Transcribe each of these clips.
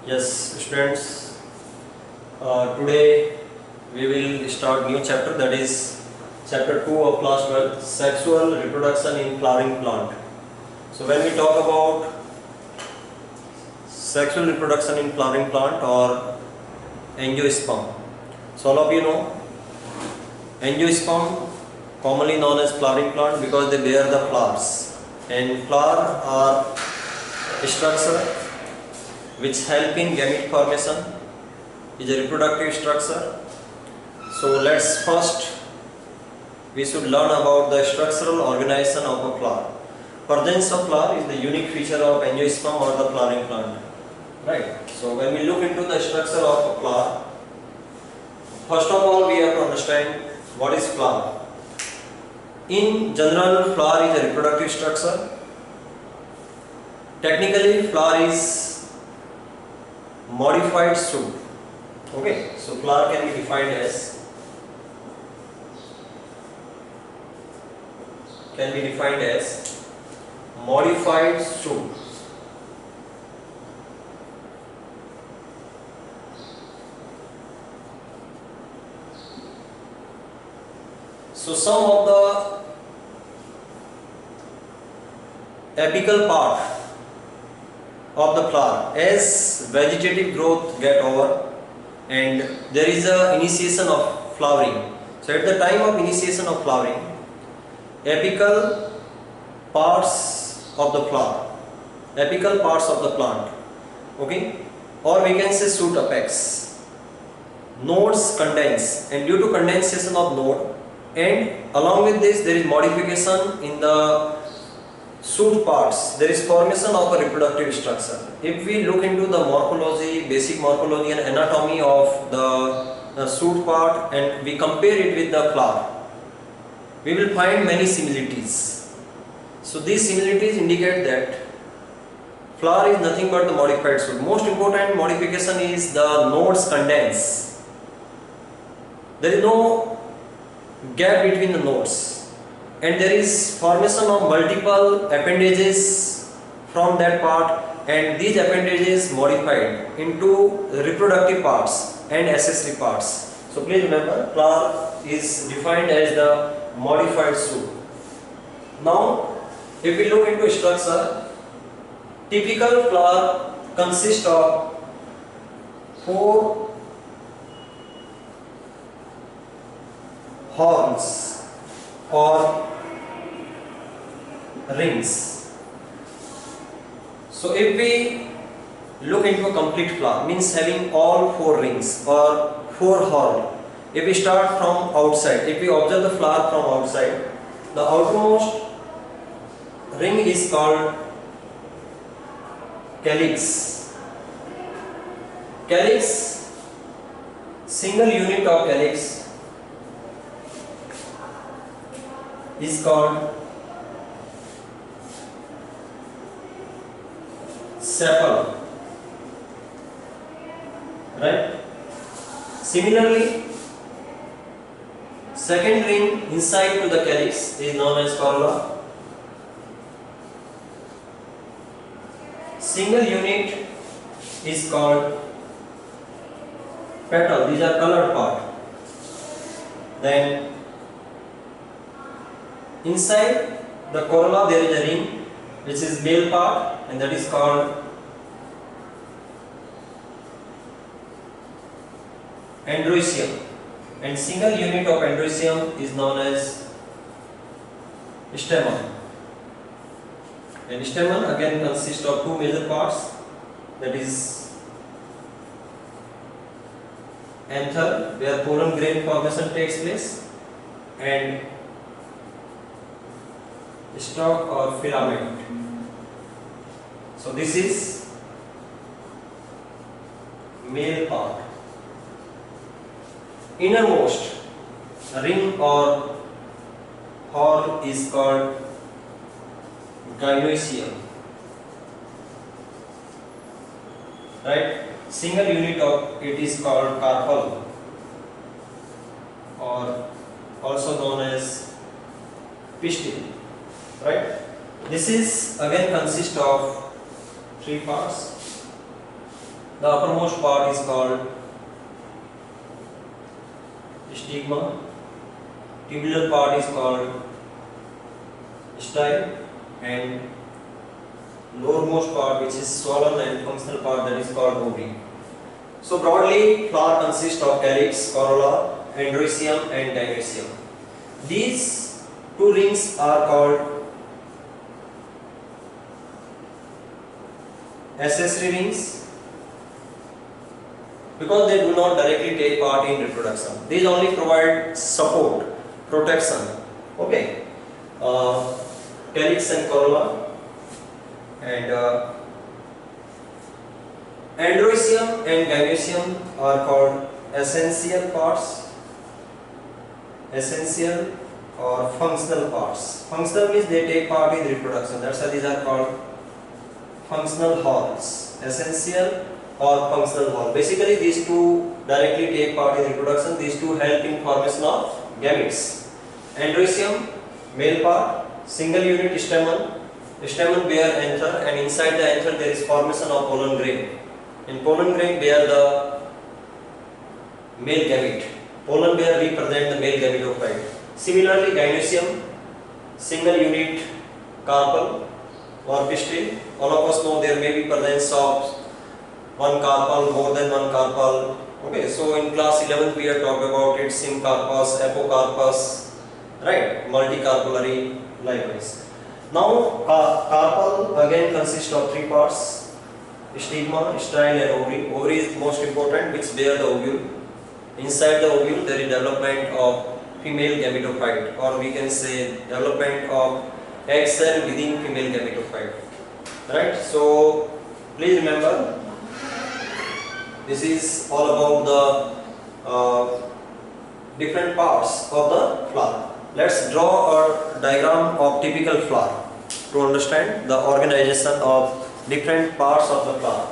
Yes, students, today we will start new chapter, that is chapter 2 of class 12, sexual reproduction in flowering plant. So when we talk about sexual reproduction in flowering plant or angiosperm, so all of you know angiosperm, commonly known as flowering plant because they bear the flowers, and flower are structure which help in gamete formation, is a reproductive structure. So let's first we should learn about the structural organization of a flower. Presence of flower is the unique feature of angiosperm or the flowering plant. Right. So when we look into the structure of a flower, first of all we have to understand what is flower. In general, flower is a reproductive structure. Technically, flower is modified shoot. Okay, so flower can be defined as modified shoot. So some of the apical part of the flower, as vegetative growth get over and there is a initiation of flowering. So at the time of initiation of flowering, apical parts of the flower, apical parts of the plant, okay, or we can say shoot apex, nodes condense, and due to condensation of node and along with this there is modification in the shoot parts, there is formation of a reproductive structure. If we look into the morphology, basic morphology and anatomy of the shoot part and we compare it with the flower, we will find many similarities. So these similarities indicate that flower is nothing but the modified shoot. Most important modification is the nodes condense. There is no gap between the nodes, and there is formation of multiple appendages from that part, and these appendages modified into reproductive parts and accessory parts. So please remember, flower is defined as the modified shoot. Now if we look into structure, typical flower consists of 4 horns or rings. So if we look into a complete flower, means having all 4 rings or 4 horns. If we start from outside, if we observe the flower from outside, the outermost ring is called calyx. Calyx, single unit of calyx is called sepal, right? Similarly, second ring inside to the calyx is known as corolla. Single unit is called petal. These are colored part. Then inside the corolla there is a ring which is male part, and that is called androecium, and single unit of androecium is known as stamen. And stamen again consists of 2 major parts, that is anther where pollen grain formation takes place, and stalk or filament. So this is male part. Innermost ring or horn is called gynoecium, right? Single unit of it is called carpel, or also known as pistil, right? This is again consists of 3 parts. The uppermost part is called stigma. Tubular part is called style, and lowermost part, which is swollen and functional part, that is called ovary. So broadly, flower consists of calyx, corolla, androecium and gynoecium. These two rings are called accessory rings because they do not directly take part in reproduction. These only provide support, protection. Okay. Calyx and corolla, and androecium and gynoecium are called essential parts, essential or functional parts. Functional means they take part in reproduction. That's why these are called functional halls. Essential or functional hall. Basically, these two directly take part in reproduction. These two help in formation of gametes. Androecium, male part, single unit stamen, stamen bear anther, and inside the anther there is formation of pollen grain. In pollen grain bear the male gamete. Pollen bear represent the male gametophyte. Similarly, gynoecium, single unit carpel or pistil. All of us know there may be presence of one carpel, more than one carpel. Okay, so in class 11th we have talked about it, symcarpus, apocarpus, right, multicarpellary, likewise. Now carpel again consists of three parts: stigma, style and ovary. Ovary is most important, which bear the ovule. Inside the ovule there is development of female gametophyte, or we can say development of egg cell within female gametophyte. Right, so please remember, this is all about the different parts of the flower. Let's draw a diagram of typical flower to understand the organization of different parts of the flower.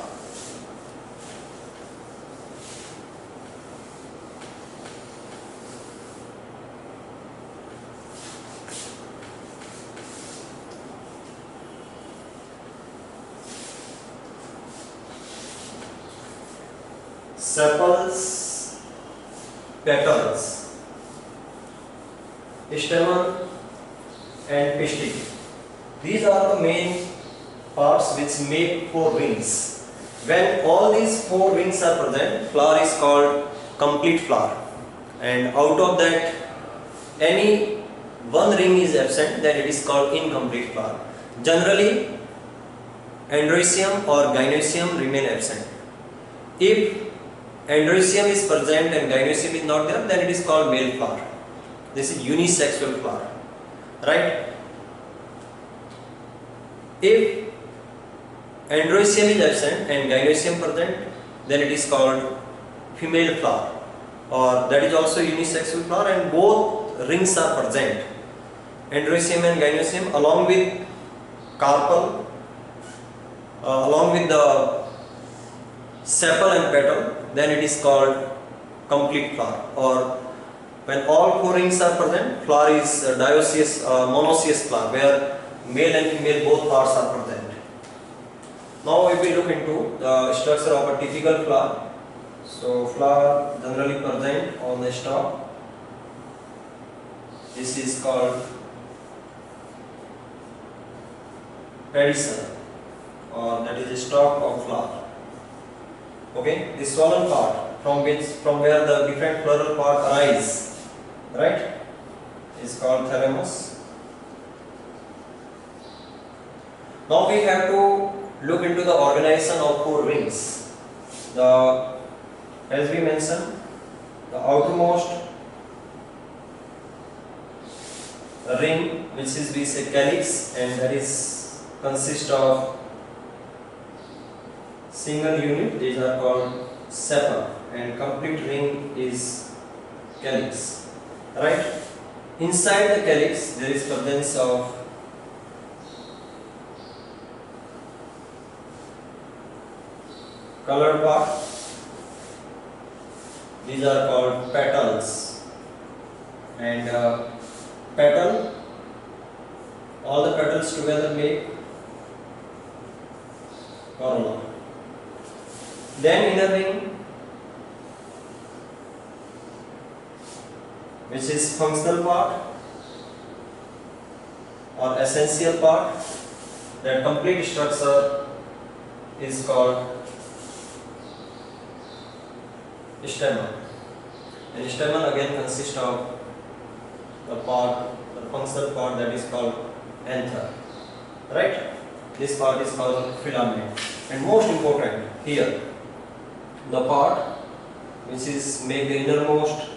Sepals, petals, stamen and pistil. These are the main parts which make four rings. When all these four rings are present, flower is called complete flower, and out of that any one ring is absent, then it is called incomplete flower. Generally, androecium or gynoecium remain absent. If androecium is present and gynoecium is not there, then it is called male flower. This is unisexual flower, right? If androecium is absent and gynoecium present, then it is called female flower, or that is also unisexual flower, and both rings are present, androecium and gynoecium, along with carpel, along with the sepal and petal, then it is called complete flower. Or when all four rings are present, flower is dioecious, monoecious flower, where male and female both parts are present. Now if we look into the structure of a typical flower, so flower generally present on the stalk. This is called pedicel, or that is the stalk of flower. Okay, the swollen part from where the different floral part arise, right, is called thalamus. Now we have to look into the organization of four rings. As we mentioned, the outermost ring, which is we say calyx, and that is consist of single unit, these are called sepal, and complete ring is calyx, right? Inside the calyx there is presence of colored part, these are called petals, and petal, all the petals together make corolla. Then inner ring, which is functional part or essential part. That complete structure is called stamen. And stamen again consists of the functional part that is called anther. Right? This part is called filament. And most important here, the part which is make the innermost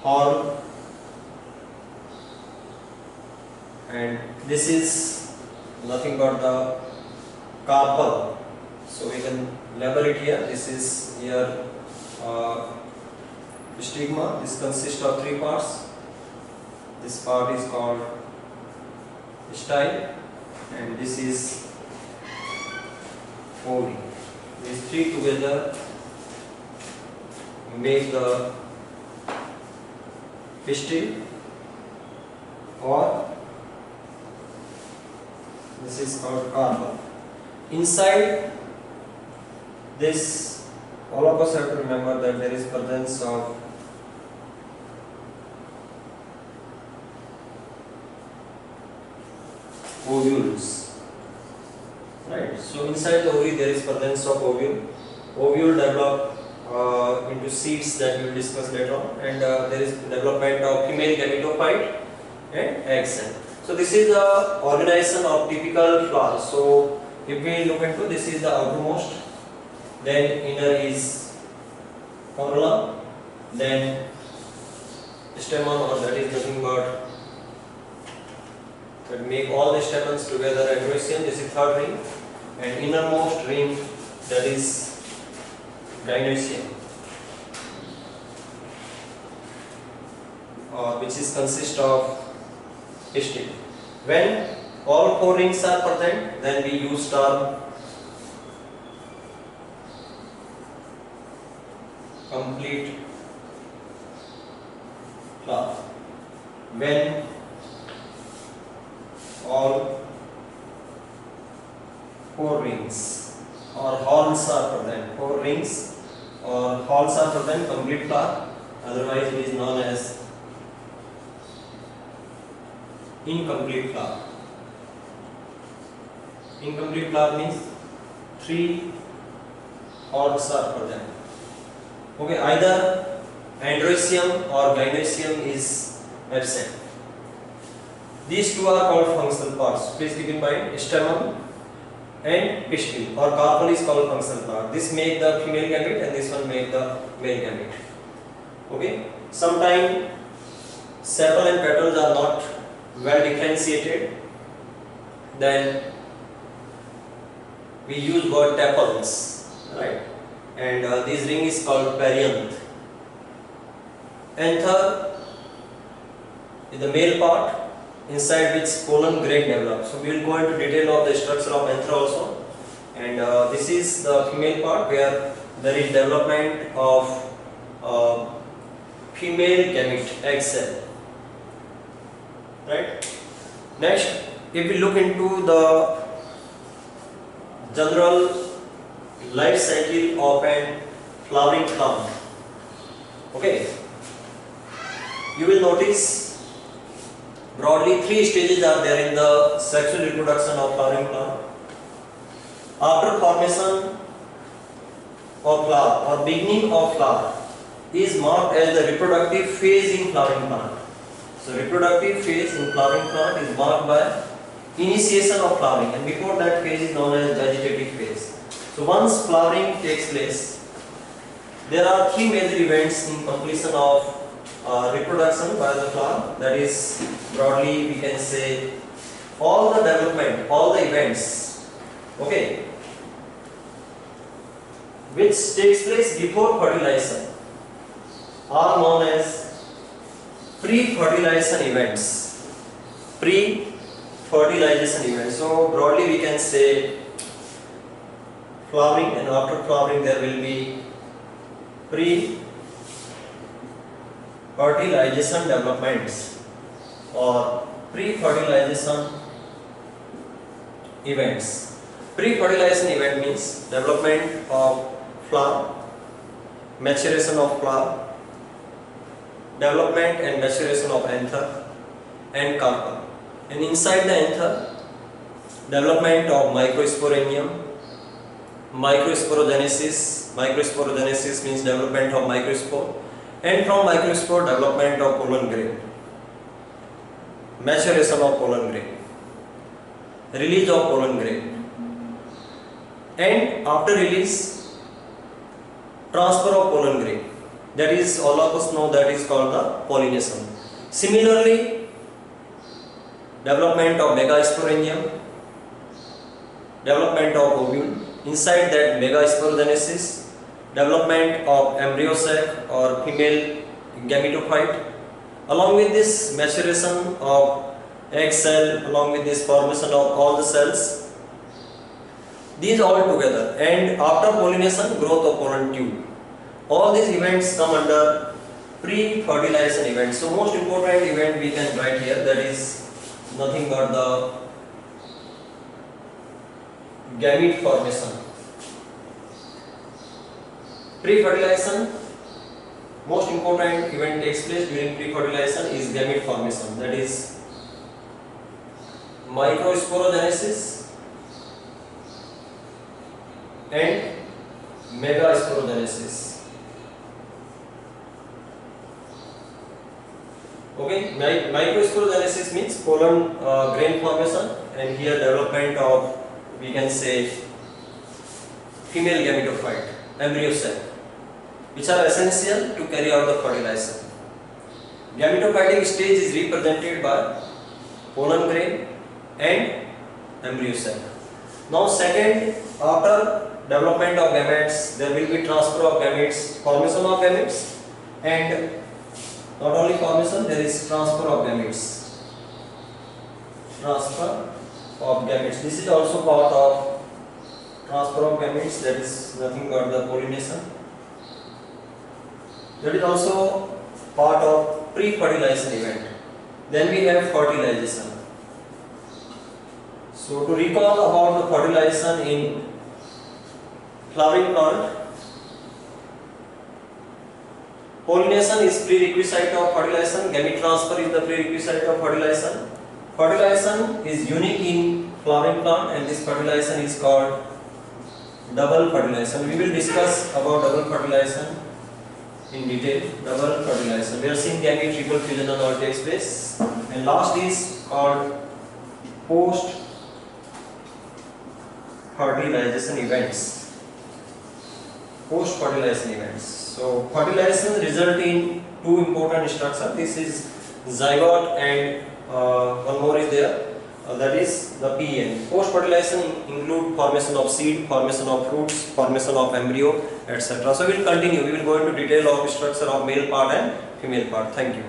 horn, and this is nothing but the carpel. So we can label it here. This is here stigma. This consists of three parts. This part is called style, and this is ovary. These three together make the pistil, or this is called carpel. Inside this, all of us have to remember that there is presence of ovules, right? So inside the ovary there is presence of ovule. Ovule develop into seeds that we will discuss later on, and there is development of female gametophyte and egg cell. So this is the organization of typical flower. So if we look into, this is the outermost, then inner is corolla, then stamen, or that is nothing but that make all the stamens together androecium. This is third ring, and innermost ring, that is gynoecium, which is consist of pistil. When all four rings are present, then we use term complete flower. When all four rings or horns are present, four rings or horns are present, complete flower. Otherwise it is known as incomplete flower. Incomplete flower means three horns are present. Okay, either androecium or gynoecium is absent. These two are called functional parts. Please keep in mind, stamen and pistil or carpel is called functional part. This make the female gamete and this one make the male gamete. Okay. Sometimes sepal and petals are not well differentiated. Then we use word tepals, right? And this ring is called perianth. Anther is the male part, inside which pollen grain develops. So we will go into detail of the structure of anther also. And this is the female part where there is development of female gamete, egg cell. Right? Next, if we look into the general life cycle of an flowering plant, okay, you will notice broadly three stages are there in the sexual reproduction of flowering plant. After formation of flower or beginning of flower is marked as the reproductive phase in flowering plant. So reproductive phase in flowering plant is marked by initiation of flowering, and before that phase is known as vegetative phase. So once flowering takes place, there are three major events in completion of reproduction by the flower. That is, broadly we can say, all the development, all the events, okay, which takes place before fertilization are known as pre-fertilization events. Pre-fertilization events. So broadly we can say flowering, and after flowering there will be pre-fertilization developments or pre-fertilization events. Pre-fertilization event means development of flower, maturation of flower, development and maturation of anther and carpel. And inside the anther, development of microsporangium, microsporogenesis. Microsporogenesis means development of microspore, and from microspore development of pollen grain, maturation of pollen grain, release of pollen grain, and after release, transfer of pollen grain. That is, all of us know that is called the pollination. Similarly, development of megasporangium, development of ovule, inside that megasporogenesis, development of embryo sac or female gametophyte, along with this maturation of egg cell, along with this formation of all the cells, these all together, and after pollination, growth of pollen tube. All these events come under pre-fertilization events. So most important event we can write here, that is nothing but the gamete formation. Pre-fertilization, most important event takes place during pre-fertilization is gamete formation, that is microsporogenesis and megasporogenesis. Okay, microsporogenesis means pollen grain formation, and here development of, we can say, female gametophyte, embryo sac, which are essential to carry out the fertilization. Gametophytic stage is represented by pollen grain and embryo sac. Now second, after development of gametes, there will be transfer of gametes, formation of gametes, and not only formation, there is transfer of gametes. Transfer of gametes. This is also part of transfer of gametes, that is nothing but the pollination. That is also part of pre-fertilization event. Then we have fertilization. So to recall about the fertilization in flowering plant, pollination is prerequisite of fertilization, gamete transfer is the prerequisite of fertilization. Fertilization is unique in flowering plant, and this fertilization is called double fertilization. We will discuss about double fertilization in detail. Double fertilization, we are seeing gamete triple fusion and all takes place, and last is called post fertilization events. Post fertilization events. So fertilization result in two important structures. This is zygote, and one more is there, that is the PN. Post fertilization include formation of seed, formation of fruits, formation of embryo, etc. So we will continue. We will go into detail of structure of male part and female part. Thank you.